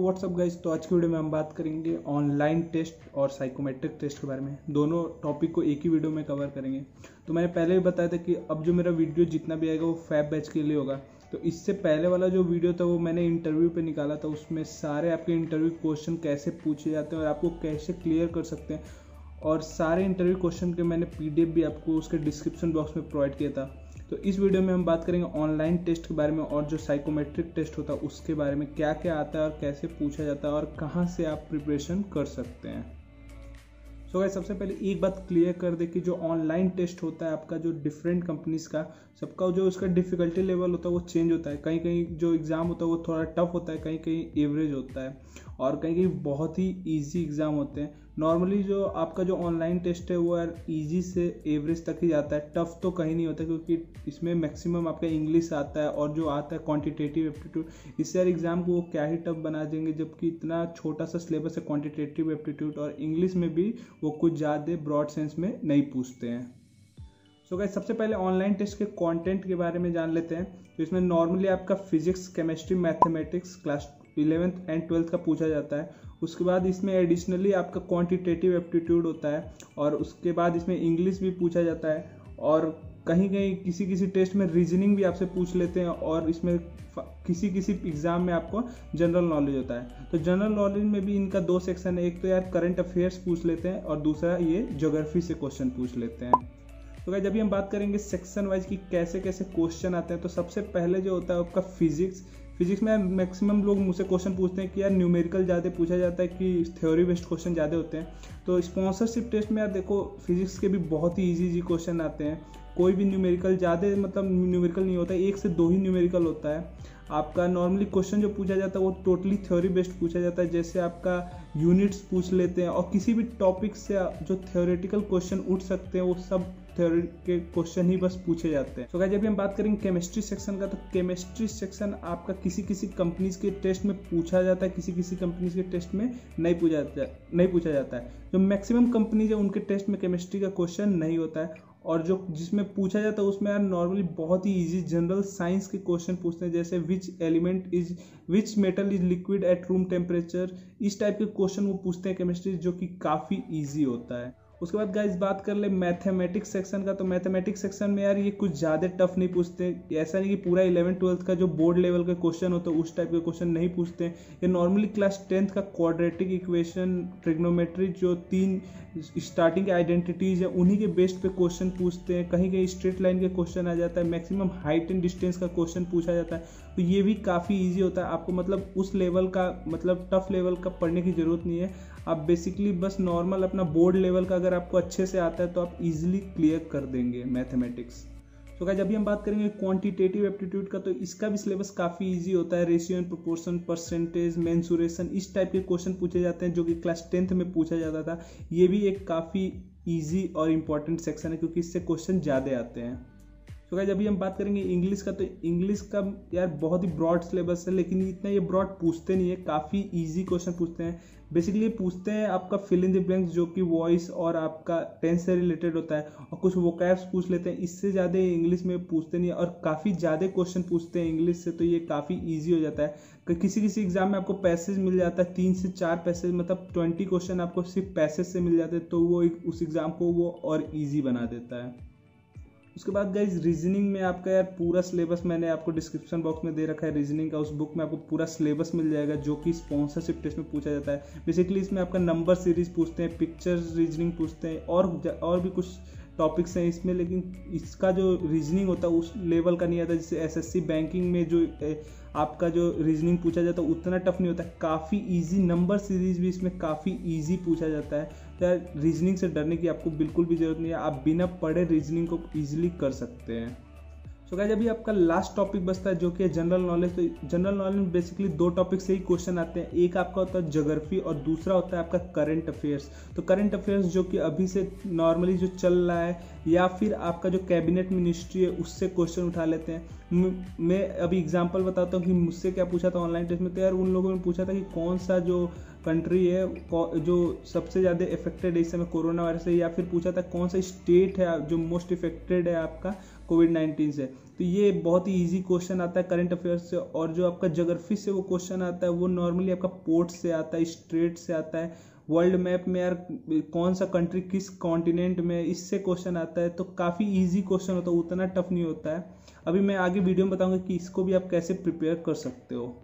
WhatsApp guys. तो आज की वीडियो में हम बात करेंगे ऑनलाइन टेस्ट और साइकोमेट्रिक टेस्ट के बारे में। दोनों टॉपिक को एक ही वीडियो में कवर करेंगे। तो मैंने पहले भी बताया था कि अब जो मेरा वीडियो जितना भी आएगा वो फैब बैच के लिए होगा। तो इससे पहले वाला जो वीडियो था वो मैंने इंटरव्यू पे निकाला था। उसमें सारे आपके इंटरव्यू क्वेश्चन कैसे पूछे जाते हैं और आपको कैसे क्लियर कर सकते हैं, और सारे इंटरव्यू क्वेश्चन के मैंने PDF भी आपको उसके डिस्क्रिप्शन बॉक्स में प्रोवाइड किया था। तो इस वीडियो में हम बात करेंगे ऑनलाइन टेस्ट के बारे में और जो साइकोमेट्रिक टेस्ट होता है उसके बारे में, क्या क्या आता है और कैसे पूछा जाता है और कहाँ से आप प्रिपरेशन कर सकते हैं। सो गाइस, सबसे पहले एक बात क्लियर कर दे कि जो ऑनलाइन टेस्ट होता है आपका, जो डिफरेंट कंपनीज का सबका जो उसका डिफिकल्टी लेवल होता है वो चेंज होता है। कहीं कहीं जो एग्ज़ाम होता है वो थोड़ा टफ होता है, कहीं कहीं एवरेज होता है और कहीं कहीं बहुत ही ईजी एग्ज़ाम होते हैं। नॉर्मली जो आपका जो ऑनलाइन टेस्ट है वो यार ईजी से एवरेज तक ही जाता है, टफ तो कहीं नहीं होता, क्योंकि इसमें मैक्सिमम आपका इंग्लिश आता है और जो आता है क्वांटिटेटिव एप्टीट्यूड। इससे यार एग्ज़ाम को वो क्या ही टफ बना देंगे, जबकि इतना छोटा सा सिलेबस है क्वांटिटेटिव एप्टीट्यूड, और इंग्लिश में भी वो कुछ ज़्यादा ब्रॉड सेंस में नहीं पूछते हैं। सो गाइस, सबसे पहले ऑनलाइन टेस्ट के कंटेंट के बारे में जान लेते हैं। तो इसमें नॉर्मली आपका physics, chemistry, mathematics class 11th and 12th का पूछा जाता है। उसके बाद इसमें एडिशनली आपका क्वांटिटेटिव एप्टीट्यूड होता है और उसके बाद इसमें इंग्लिश भी पूछा जाता है, और कहीं कहीं किसी किसी टेस्ट में रीजनिंग भी आपसे पूछ लेते हैं, और इसमें किसी किसी एग्जाम में आपको जनरल नॉलेज होता है। तो जनरल नॉलेज में भी इनका दो सेक्शन है, एक तो यार करंट अफेयर्स पूछ लेते हैं और दूसरा ये ज्योग्राफी से क्वेश्चन पूछ लेते हैं। तो गाइस, जब हम बात करेंगे सेक्शन वाइज कि कैसे कैसे क्वेश्चन आते हैं, तो सबसे पहले जो होता है आपका फिजिक्स में मैक्सिमम लोग मुझसे क्वेश्चन पूछते हैं कि यार न्यूमेरिकल ज़्यादा पूछा जाता है कि थ्योरी बेस्ड क्वेश्चन ज़्यादा होते हैं। तो स्पॉन्सरशिप टेस्ट में यार देखो, फिजिक्स के भी बहुत ही इजी क्वेश्चन आते हैं। कोई भी न्यूमेरिकल ज़्यादा मतलब न्यूमेरिकल नहीं होता है, 1 से 2 ही न्यूमेरिकल होता है। आपका नॉर्मली क्वेश्चन जो पूछा जाता है वो टोटली थ्योरी बेस्ड पूछा जाता है, जैसे आपका यूनिट्स पूछ लेते हैं, और किसी भी टॉपिक से जो थ्योरेटिकल क्वेश्चन उठ सकते हैं वो सब थ्योरी के क्वेश्चन ही बस पूछे जाते हैं। तो गाइस, जब हम बात करेंगे केमिस्ट्री सेक्शन का, तो केमिस्ट्री सेक्शन आपका किसी किसी कंपनीज के टेस्ट में पूछा जाता है, किसी किसी कंपनीज के टेस्ट में नहीं पूछा जाता है। जो मैक्सिमम कंपनीज है उनके टेस्ट में केमिस्ट्री का क्वेश्चन नहीं होता है, और जो जिसमें पूछा जाता है उसमें यार नॉर्मली बहुत ही इजी जनरल साइंस के क्वेश्चन पूछते हैं, जैसे which metal is liquid at room temperature. इस टाइप के क्वेश्चन वो पूछते हैं केमिस्ट्री, जो कि काफ़ी ईजी होता है। उसके बाद गाइस बात कर ले मैथमेटिक्स सेक्शन का। तो मैथमेटिक्स सेक्शन में यार ये कुछ ज़्यादा टफ नहीं पूछते। ऐसा नहीं कि पूरा 11th 12th का जो बोर्ड लेवल का क्वेश्चन होता है उस टाइप के क्वेश्चन नहीं पूछते। ये नॉर्मली क्लास 10th का क्वाड्रेटिक इक्वेशन, ट्रिग्नोमेट्री, जो 3 स्टार्टिंग के आइडेंटिटीज है उन्हीं के बेस्ड पे क्वेश्चन पूछते हैं। कहीं कहीं स्ट्रेट लाइन के क्वेश्चन आ जाता है, मैक्सिमम हाइट एंड डिस्टेंस का क्वेश्चन पूछा जाता है। तो ये भी काफ़ी ईजी होता है। आपको मतलब उस लेवल का मतलब टफ लेवल का पढ़ने की ज़रूरत नहीं है। आप बेसिकली बस नॉर्मल अपना बोर्ड लेवल का अगर आपको अच्छे से आता है तो आप इजीली क्लियर कर देंगे मैथमेटिक्स। तो गाइस, अभी हम बात करेंगे क्वांटिटेटिव एप्टीट्यूड का। तो इसका भी सिलेबस काफ़ी इजी होता है। Ratio and proportion, percentage, mensuration, इस टाइप के क्वेश्चन पूछे जाते हैं, जो कि क्लास 10th में पूछा जाता था। ये भी एक काफ़ी इजी और इम्पॉर्टेंट सेक्शन है, क्योंकि इससे क्वेश्चन ज़्यादा आते हैं। तो गाइस, अभी हम बात करेंगे इंग्लिश का। तो इंग्लिश का यार बहुत ही ब्रॉड सिलेबस है, लेकिन इतना ये ब्रॉड पूछते नहीं है, काफ़ी इजी क्वेश्चन पूछते हैं। बेसिकली पूछते हैं आपका फिल इन द ब्लैंक्स, जो कि वॉइस और आपका टेंस से रिलेटेड होता है, और कुछ वोकैब्स पूछ लेते हैं। इससे ज़्यादा इंग्लिश में पूछते नहीं है, और काफ़ी ज़्यादा क्वेश्चन पूछते हैं इंग्लिश से, तो ये काफ़ी ईजी हो जाता है। किसी किसी एग्जाम में आपको पैसेज मिल जाता है, 3 से 4 पैसेज, मतलब 20 क्वेश्चन आपको सिर्फ पैसेज से मिल जाते हैं, तो वो उस एग्ज़ाम को वो और ईजी बना देता है। उसके बाद गाइज रीजनिंग में आपका यार पूरा सिलेबस मैंने आपको डिस्क्रिप्शन बॉक्स में दे रखा है रीजनिंग का। उस बुक में आपको पूरा सिलेबस मिल जाएगा, जो कि स्पॉन्सरशिप टेस्ट में पूछा जाता है। बेसिकली इसमें आपका नंबर सीरीज पूछते हैं, पिक्चर्स रीजनिंग पूछते हैं, और भी कुछ टॉपिक्स हैं इसमें, लेकिन इसका जो रीजनिंग होता है उस लेवल का नहीं आता। जैसे SSC बैंकिंग में जो आपका जो रीजनिंग पूछा जाता है उतना टफ नहीं होता है, काफ़ी इजी। नंबर सीरीज भी इसमें काफ़ी इजी पूछा जाता है। तो यार रीजनिंग से डरने की आपको बिल्कुल भी ज़रूरत नहीं है, आप बिना पढ़े रीजनिंग को ईजिली कर सकते हैं। सो गाइस, अभी आपका लास्ट टॉपिक बचता है, जो कि है जनरल नॉलेज। तो जनरल नॉलेज में बेसिकली 2 टॉपिक से ही क्वेश्चन आते हैं। एक आपका होता है ज्योग्राफी और दूसरा होता है आपका करंट अफेयर्स। तो करंट अफेयर्स जो कि अभी से नॉर्मली जो चल रहा है, या फिर आपका जो कैबिनेट मिनिस्ट्री है उससे क्वेश्चन उठा लेते हैं। मैं अभी एग्जांपल बताता हूँ कि मुझसे क्या पूछा था ऑनलाइन टेस्ट में। तो यार उन लोगों ने पूछा था कि कौन सा जो कंट्री है जो सबसे ज़्यादा इफेक्टेड है इस समय कोरोना वायरस से, या फिर पूछा था कौन सा स्टेट है जो मोस्ट इफेक्टेड है आपका कोविड-19 से। तो ये बहुत ही इजी क्वेश्चन आता है करंट अफेयर्स से। और जो आपका ज्योग्राफी से वो क्वेश्चन आता है वो नॉर्मली आपका पोर्ट से आता है, स्ट्रेट से आता है, वर्ल्ड मैप में यार कौन सा कंट्री किस कॉन्टिनेंट में, इससे क्वेश्चन आता है। तो काफ़ी इजी क्वेश्चन होता है, उतना टफ नहीं होता है। अभी मैं आगे वीडियो में बताऊंगा कि इसको भी आप कैसे प्रिपेयर कर सकते हो।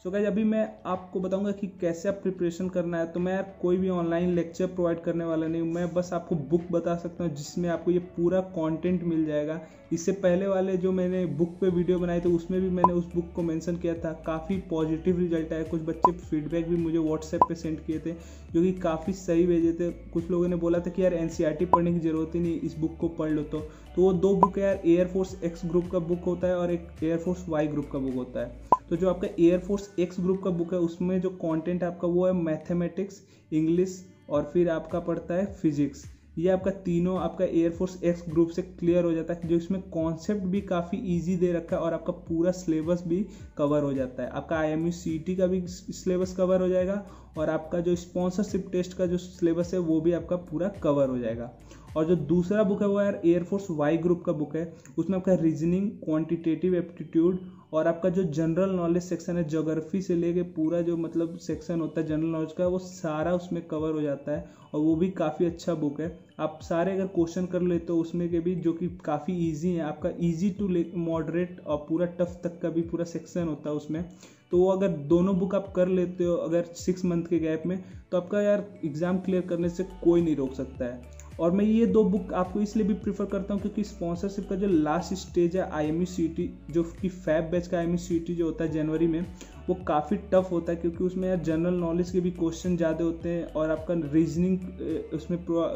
सो गाइस अभी मैं आपको बताऊंगा कि कैसे आप प्रिपरेशन करना है। तो मैं यार कोई भी ऑनलाइन लेक्चर प्रोवाइड करने वाला नहीं हूँ, मैं बस आपको बुक बता सकता हूँ जिसमें आपको ये पूरा कंटेंट मिल जाएगा। इससे पहले वाले जो मैंने बुक पे वीडियो बनाए थे उसमें भी मैंने उस बुक को मेंशन किया था, काफ़ी पॉजिटिव रिजल्ट आया। कुछ बच्चे फीडबैक भी मुझे व्हाट्सएप पे सेंड किए थे जो कि काफ़ी सही भेजे थे। कुछ लोगों ने बोला था कि यार एनसीईआरटी पढ़ने की ज़रूरत ही नहीं, इस बुक को पढ़ लो। तो वो दो बुक है यार, एयरफोर्स एक्स ग्रुप का बुक होता है और एक एयरफोर्स वाई ग्रुप का बुक होता है। तो जो आपका एयरफोर्स एक्स ग्रुप का बुक है उसमें जो कंटेंट आपका वो है मैथमेटिक्स, इंग्लिश और फिर आपका पढ़ता है फिजिक्स। ये आपका तीनों आपका एयरफोर्स एक्स ग्रुप से क्लियर हो जाता है, जो इसमें कॉन्सेप्ट भी काफ़ी इजी दे रखा है और आपका पूरा सिलेबस भी कवर हो जाता है। आपका IMU CET का भी सिलेबस कवर हो जाएगा और आपका जो स्पॉन्सरशिप टेस्ट का जो सिलेबस है वो भी आपका पूरा कवर हो जाएगा। और जो दूसरा बुक है वो यार एयरफोर्स वाई ग्रुप का बुक है, उसमें आपका रीजनिंग, क्वांटिटेटिव एप्टीट्यूड और आपका जो जनरल नॉलेज सेक्शन है, ज्योग्राफी से लेके पूरा जो मतलब सेक्शन होता है जनरल नॉलेज का, वो सारा उसमें कवर हो जाता है और वो भी काफ़ी अच्छा बुक है। आप सारे अगर क्वेश्चन कर लेते हो उसमें के भी जो कि काफ़ी इजी है, आपका इजी टू मॉडरेट और पूरा टफ तक का भी पूरा सेक्शन होता है उसमें। तो वो अगर दोनों बुक आप कर लेते हो अगर 6 मंथ के गैप में, तो आपका यार एग्ज़ाम क्लियर करने से कोई नहीं रोक सकता है। और मैं ये दो बुक आपको इसलिए भी प्रीफर करता हूँ क्योंकि स्पॉन्सरशिप का जो लास्ट स्टेज है IMU CET, जो कि फैब बैच का IMU CET जो होता है जनवरी में, वो काफ़ी टफ होता है क्योंकि उसमें यार जनरल नॉलेज के भी क्वेश्चन ज़्यादा होते हैं और आपका रीजनिंग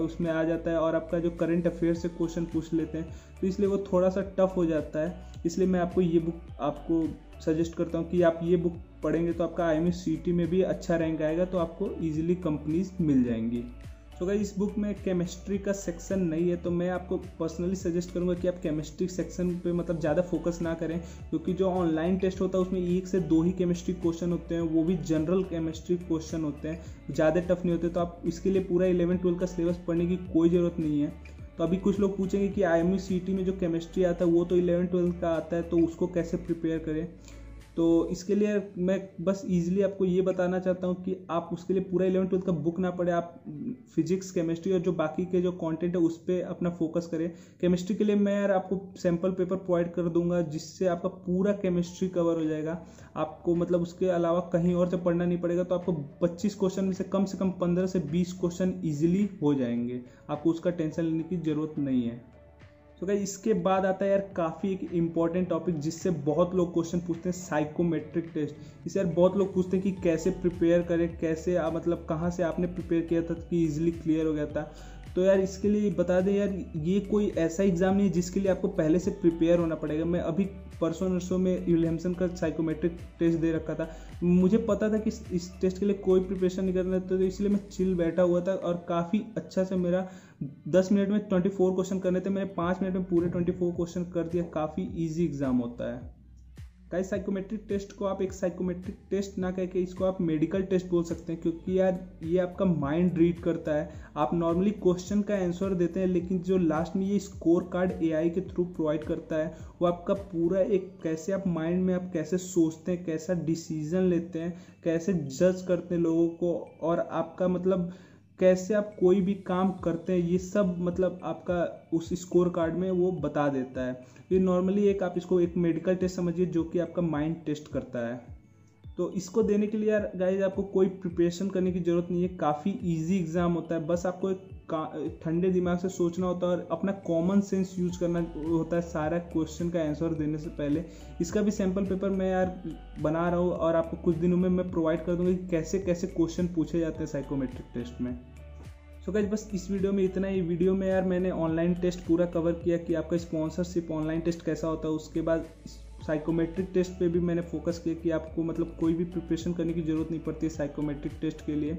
उसमें आ जाता है और आपका जो करंट अफेयर से क्वेश्चन पूछ लेते हैं, तो इसलिए वो थोड़ा सा टफ हो जाता है। इसलिए मैं आपको ये बुक आपको सजेस्ट करता हूँ कि आप ये बुक पढ़ेंगे तो आपका IMU CET में भी अच्छा रैंक आएगा, तो आपको ईजिली कंपनीज मिल जाएंगी। तो गाइस इस बुक में केमिस्ट्री का सेक्शन नहीं है, तो मैं आपको पर्सनली सजेस्ट करूंगा कि आप केमिस्ट्री सेक्शन पे मतलब ज़्यादा फोकस ना करें, क्योंकि जो ऑनलाइन टेस्ट होता है उसमें 1 से 2 ही केमिस्ट्री क्वेश्चन होते हैं, वो भी जनरल केमिस्ट्री क्वेश्चन होते हैं, ज़्यादा टफ नहीं होते। तो आप इसके लिए पूरा 11-12 का सिलेबस पढ़ने की कोई ज़रूरत नहीं है। तो अभी कुछ लोग पूछेंगे कि IMU CET में जो केमिस्ट्री आता है वो तो 11-12 का आता है, तो उसको कैसे प्रिपेयर करें। तो इसके लिए मैं बस इजीली आपको ये बताना चाहता हूँ कि आप उसके लिए पूरा 11-12 का बुक ना पढ़े, आप फिजिक्स, केमिस्ट्री और जो बाकी के जो कंटेंट है उस पर अपना फोकस करें। केमिस्ट्री के लिए मैं यार आपको सैम्पल पेपर प्रोवाइड कर दूंगा जिससे आपका पूरा केमिस्ट्री कवर हो जाएगा। आपको मतलब उसके अलावा कहीं और से पढ़ना नहीं पड़ेगा। तो आपको 25 क्वेश्चन में से कम 15 से 20 क्वेश्चन ईजिली हो जाएंगे, आपको उसका टेंशन लेने की ज़रूरत नहीं है। तो गाइस इसके बाद आता है यार काफ़ी एक इम्पॉर्टेंट टॉपिक जिससे बहुत लोग क्वेश्चन पूछते हैं, साइकोमेट्रिक टेस्ट। इसे यार बहुत लोग पूछते हैं कि कैसे प्रिपेयर करें, कैसे मतलब कहाँ से आपने प्रिपेयर किया था कि इजीली क्लियर हो गया था। तो यार इसके लिए बता दें यार, ये कोई ऐसा एग्ज़ाम नहीं है जिसके लिए आपको पहले से प्रिपेयर होना पड़ेगा। मैं अभी परसों नरसों में विलियमसन का साइकोमेट्रिक टेस्ट दे रखा था, मुझे पता था कि इस टेस्ट के लिए कोई प्रिपरेशन नहीं करना था, तो इसलिए मैं चिल बैठा हुआ था और काफ़ी अच्छा से मेरा 10 मिनट में 24 क्वेश्चन करने थे, मैंने 5 मिनट में पूरे 24 क्वेश्चन कर दिया। काफ़ी ईजी एग्ज़ाम होता है। गाइस साइकोमेट्रिक टेस्ट को आप एक साइकोमेट्रिक टेस्ट ना कह के इसको आप मेडिकल टेस्ट बोल सकते हैं, क्योंकि यार ये आपका माइंड रीड करता है। आप नॉर्मली क्वेश्चन का आंसर देते हैं, लेकिन जो लास्ट में ये स्कोर कार्ड AI के थ्रू प्रोवाइड करता है वो आपका पूरा एक कैसे आप माइंड में आप कैसे सोचते हैं, कैसा डिसीजन लेते हैं, कैसे जज करते हैं लोगों को, और आपका मतलब कैसे आप कोई भी काम करते हैं, ये सब मतलब आपका उस स्कोर कार्ड में वो बता देता है। ये नॉर्मली एक आप इसको एक मेडिकल टेस्ट समझिए जो कि आपका माइंड टेस्ट करता है। तो इसको देने के लिए यार गाइस आपको कोई प्रिपरेशन करने की ज़रूरत नहीं है, काफ़ी इजी एग्ज़ाम होता है। बस आपको एक ठंडे दिमाग से सोचना होता है और अपना कॉमन सेंस यूज करना होता है सारा क्वेश्चन का आंसर देने से पहले। इसका भी सैम्पल पेपर मैं यार बना रहा हूँ और आपको कुछ दिनों में मैं प्रोवाइड कर दूँगा कि कैसे कैसे क्वेश्चन पूछे जाते हैं साइकोमेट्रिक टेस्ट में। सो गाइस बस इस वीडियो में इतना ही। वीडियो में यार मैंने ऑनलाइन टेस्ट पूरा कवर किया कि आपका स्पॉन्सरशिप ऑनलाइन टेस्ट कैसा होता है, उसके बाद साइकोमेट्रिक टेस्ट पे भी मैंने फोकस किया कि आपको मतलब कोई भी प्रिपरेशन करने की ज़रूरत नहीं पड़ती है साइकोमेट्रिक टेस्ट के लिए।